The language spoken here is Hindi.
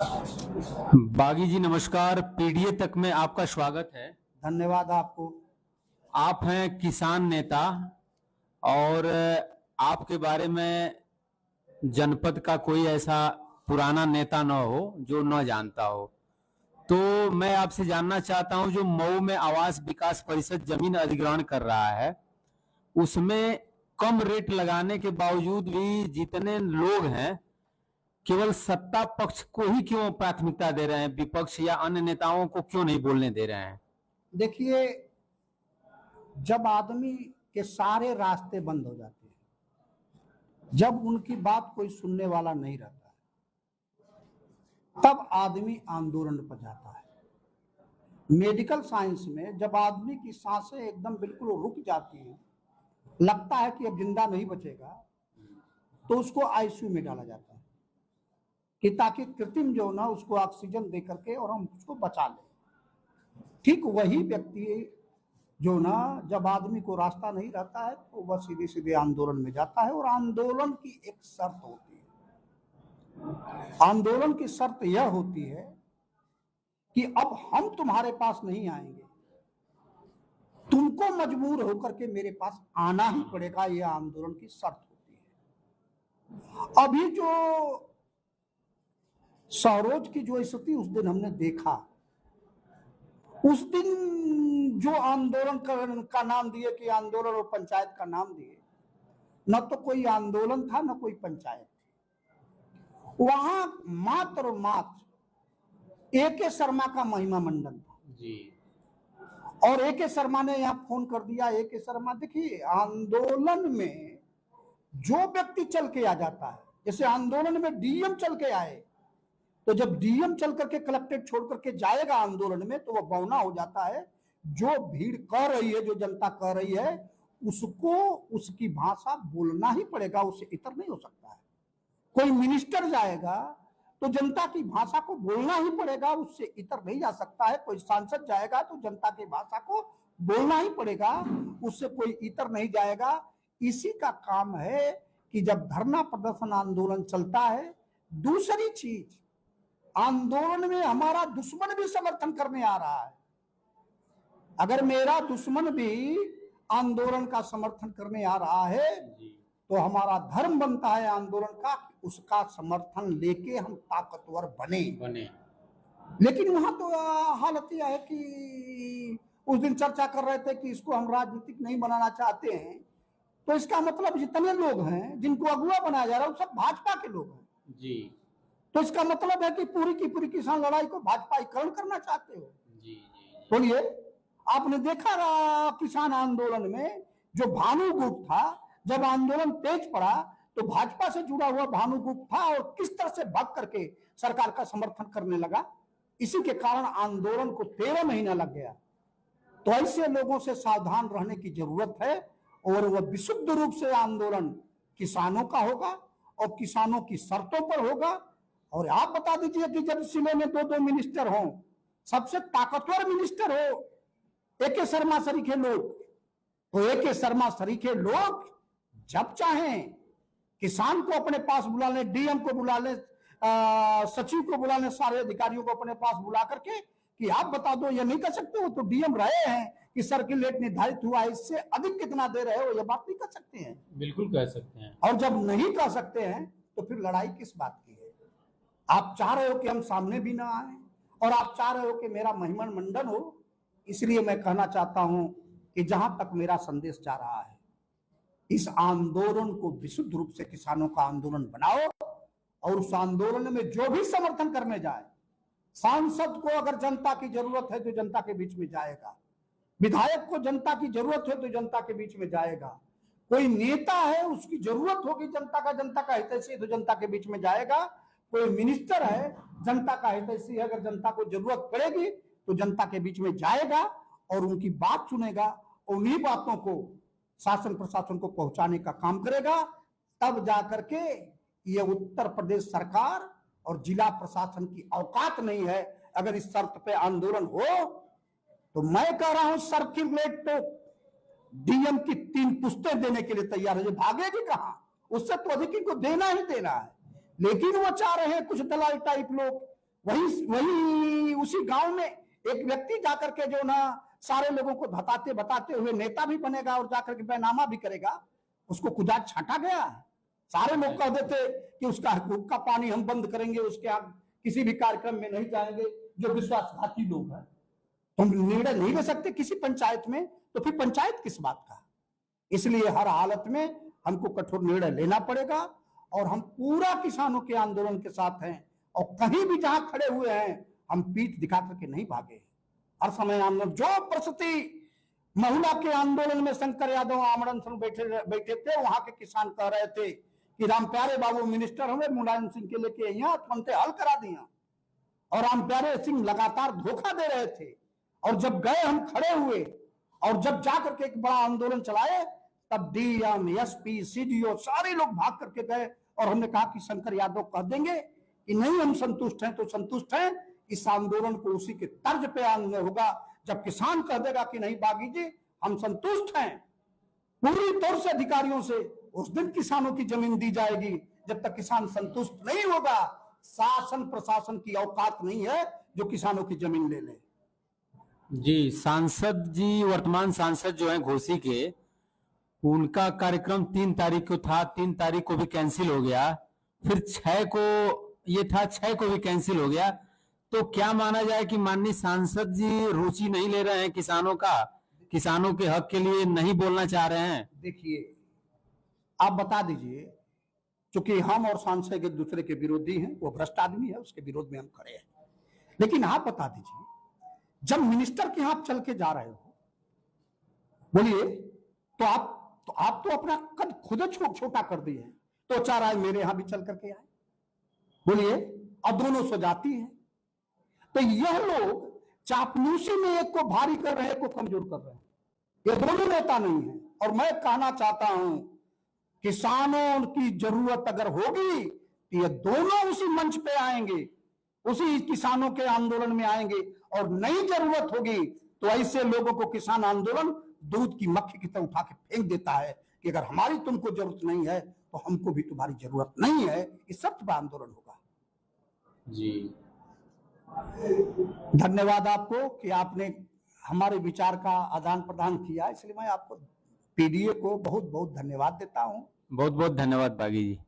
बागी जी नमस्कार। पीडीए तक में आपका स्वागत है। धन्यवाद आपको। आप हैं किसान नेता और आपके बारे में जनपद का कोई ऐसा पुराना नेता न हो जो न जानता हो। तो मैं आपसे जानना चाहता हूं, जो मऊ में आवास विकास परिषद जमीन अधिग्रहण कर रहा है, उसमें कम रेट लगाने के बावजूद भी जितने लोग हैं केवल सत्ता पक्ष को ही क्यों प्राथमिकता दे रहे हैं, विपक्ष या अन्य नेताओं को क्यों नहीं बोलने दे रहे हैं? देखिए, जब आदमी के सारे रास्ते बंद हो जाते हैं, जब उनकी बात कोई सुनने वाला नहीं रहता है, तब आदमी आंदोलन पर जाता है। मेडिकल साइंस में जब आदमी की सांसें एकदम बिल्कुल रुक जाती हैं, लगता है कि अब जिंदा नहीं बचेगा, तो उसको आईसीयू में डाला जाता है कि ताकि कृत्रिम जो ना उसको ऑक्सीजन दे करके और हम उसको बचा लें। ठीक वही व्यक्ति जो ना जब आदमी को रास्ता नहीं रहता है तो वह सीधे सीधे आंदोलन में जाता है। और आंदोलन की एक शर्त होती है, आंदोलन की शर्त यह होती है कि अब हम तुम्हारे पास नहीं आएंगे, तुमको मजबूर होकर के मेरे पास आना ही पड़ेगा। यह आंदोलन की शर्त होती है। अभी जो सरोज की जो स्थिति उस दिन हमने देखा, उस दिन जो आंदोलन का नाम दिए कि आंदोलन और पंचायत का नाम दिए, न तो कोई आंदोलन था न कोई पंचायत थी। वहां मात्र और मात्र ए.के. शर्मा का महिमा मंडन था जी। और ए.के. शर्मा ने यहाँ फोन कर दिया। ए.के. शर्मा, देखिए, आंदोलन में जो व्यक्ति चल के आ जाता है, जैसे आंदोलन में डीएम चल के आए, तो जब डीएम चल करके कलेक्ट्रेट छोड़ करके जाएगा आंदोलन में, तो वह बौना हो जाता है। जो भीड़ कह रही है, जो जनता कह रही है, उसको उसकी भाषा बोलना ही पड़ेगा, उससे इतर नहीं हो सकता है। कोई मिनिस्टर जाएगा तो जनता की भाषा को बोलना ही पड़ेगा, उससे इतर नहीं जा सकता है। कोई सांसद जाएगा तो जनता की भाषा को बोलना ही पड़ेगा, उससे कोई इतर नहीं जाएगा। इसी का काम है कि जब धरना प्रदर्शन आंदोलन चलता है। दूसरी चीज, आंदोलन में हमारा दुश्मन भी समर्थन करने आ रहा है। अगर मेरा दुश्मन भी आंदोलन का समर्थन करने आ रहा है तो हमारा धर्म बनता है आंदोलन का, उसका समर्थन लेके हम ताकतवर बने। लेकिन वहां तो हालत यह है कि उस दिन चर्चा कर रहे थे कि इसको हम राजनीतिक नहीं बनाना चाहते हैं, तो इसका मतलब जितने लोग हैं जिनको अगुआ बनाया जा रहा है वो सब भाजपा के लोग हैं जी। तो इसका मतलब है कि पूरी की पूरी किसान लड़ाई को भाजपाईकरण करना चाहते हो। जी। बोलिए, आपने देखा किसान आंदोलन में जो भानु गुप्त था, जब आंदोलन तेज पड़ा तो भाजपा से जुड़ा हुआ भानु गुप्त था और किस तरह से भाग करके सरकार का समर्थन करने लगा। इसी के कारण आंदोलन को 13 महीना लग गया। तो ऐसे लोगों से सावधान रहने की जरूरत है और वह विशुद्ध रूप से आंदोलन किसानों का होगा और किसानों की शर्तों पर होगा। और आप बता दीजिए कि जब जिले में 2-2 मिनिस्टर हों, सबसे ताकतवर मिनिस्टर हो ए.के. शर्मा सरीखे लोग, तो ए.के. शर्मा सरीखे लोग जब चाहें किसान को अपने पास बुला ले, डीएम को बुला ले, सचिव को बुला ले, सारे अधिकारियों को अपने पास बुला करके कि आप बता दो, ये नहीं कर सकते हो तो डीएम रहे हैं कि सर्कुलेट निर्धारित हुआ है, इससे अधिक कितना दे रहे हो, ये बात नहीं कर सकते हैं। बिल्कुल कह सकते हैं। और जब नहीं कर सकते हैं तो फिर लड़ाई किस बात की है? आप चाह रहे हो कि हम सामने भी ना आए और आप चाह रहे हो कि मेरा महिमा मंडन हो। इसलिए मैं कहना चाहता हूं कि जहां तक मेरा संदेश जा रहा है, इस आंदोलन को विशुद्ध रूप से किसानों का आंदोलन बनाओ और उस आंदोलन में जो भी समर्थन करने जाए, सांसद को अगर जनता की जरूरत है तो जनता के बीच में जाएगा, विधायक को जनता की जरूरत है तो जनता के बीच में जाएगा, कोई नेता है उसकी जरूरत होगी जनता का हितैषी तो जनता के बीच में जाएगा, कोई मिनिस्टर है जनता का हितैषी है, अगर जनता को जरूरत पड़ेगी तो जनता के बीच में जाएगा और उनकी बात सुनेगा और उन्हीं बातों को शासन प्रशासन को पहुंचाने का काम करेगा। तब जाकर के ये उत्तर प्रदेश सरकार और जिला प्रशासन की औकात नहीं है। अगर इस शर्त पे आंदोलन हो तो मैं कह रहा हूं सर्कुलेट तो डीएम की 3 पुश्तें देने के लिए तैयार है। भागेगी कहां? उससे तो अधिक को देना ही देना है। लेकिन वो चाह रहे हैं कुछ दलाल टाइप लोग वही वही उसी गांव में एक व्यक्ति जाकर के जो ना सारे लोगों को बताते बताते हुए नेता भी बनेगा और जाकर के बैनामा भी करेगा, उसको खुदा छांटा गया। सारे लोग कह देते कि उसका हकूक का पानी हम बंद करेंगे, उसके आप किसी भी कार्यक्रम में नहीं जाएंगे, जो विश्वासघाती लोग हैं। तुम निर्णय नहीं ले सकते किसी पंचायत में, तो फिर पंचायत किस बात का। इसलिए हर हालत में हमको कठोर निर्णय लेना पड़ेगा और हम पूरा किसानों के आंदोलन के साथ हैं और कहीं भी जहां खड़े हुए हैं हम पीठ दिखा करके नहीं भागे। हर समय हम जो परिस्थिति महिला के आंदोलन में शंकर यादव आमरण संग बैठे थे, वहां के किसान कह रहे थे कि राम प्यारे बाबू मिनिस्टर हमें मुलायम सिंह के लेके यहाँ तुमसे हल करा दिया, और राम प्यारे सिंह लगातार धोखा दे रहे थे। और जब गए हम खड़े हुए और जब जाकर के एक बड़ा आंदोलन चलाए, तब डीएम एसपी सीडीओ सारे लोग भाग करके गए और हमने कहा कि शंकर यादव कह देंगे कि नहीं हम संतुष्ट हैं तो संतुष्ट हैं, इस आंदोलन को उसी के तर्ज पे आना होगा। जब किसान कह देगा कि नहीं बागी जी हम संतुष्ट हैं पूरी तौर से अधिकारियों से, उस दिन किसानों की जमीन दी जाएगी। जब तक किसान संतुष्ट नहीं होगा, शासन प्रशासन की औकात नहीं है जो किसानों की जमीन ले ले। जी, सांसद जी, वर्तमान सांसद जो हैं घोसी के, उनका कार्यक्रम 3 तारीख को था, 3 तारीख को भी कैंसिल हो गया, फिर 6 को ये था, 6 को भी कैंसिल हो गया। तो क्या माना जाए कि माननीय सांसद जी रुचि नहीं ले रहे हैं किसानों का, किसानों के हक के लिए नहीं बोलना चाह रहे हैं? देखिए, आप बता दीजिए, क्योंकि हम और सांसद एक दूसरे के विरोधी हैं, वो भ्रष्ट आदमी है, उसके विरोध में हम खड़े हैं। लेकिन आप बता दीजिए, जब मिनिस्टर के यहां चल के जा रहे हो, बोलिए, तो आप तो अपना कद खुद छोटा कर दिए, तो चाह रहा है मेरे यहां भी चल करके आए, बोलिए, और दोनों सजाती है। तो यह लोग चापलूसी में एक को भारी कर रहे हैं, एक को कमजोर कर रहे हैं। ये दोनों नेता नहीं है। और मैं कहना चाहता हूं, किसानों की जरूरत अगर होगी तो ये दोनों उसी मंच पे आएंगे, उसी किसानों के आंदोलन में आएंगे। और नई जरूरत होगी तो ऐसे लोगों को किसान आंदोलन दूध की मक्खी की तरह उठा के फेंक देता है कि अगर हमारी तुमको जरूरत नहीं है तो हमको भी तुम्हारी जरूरत नहीं है। इस सब पर आंदोलन होगा। जी, धन्यवाद आपको कि आपने हमारे विचार का आदान प्रदान किया, इसलिए मैं आपको पीडीए को बहुत बहुत धन्यवाद देता हूं। बहुत बहुत धन्यवाद बागी जी।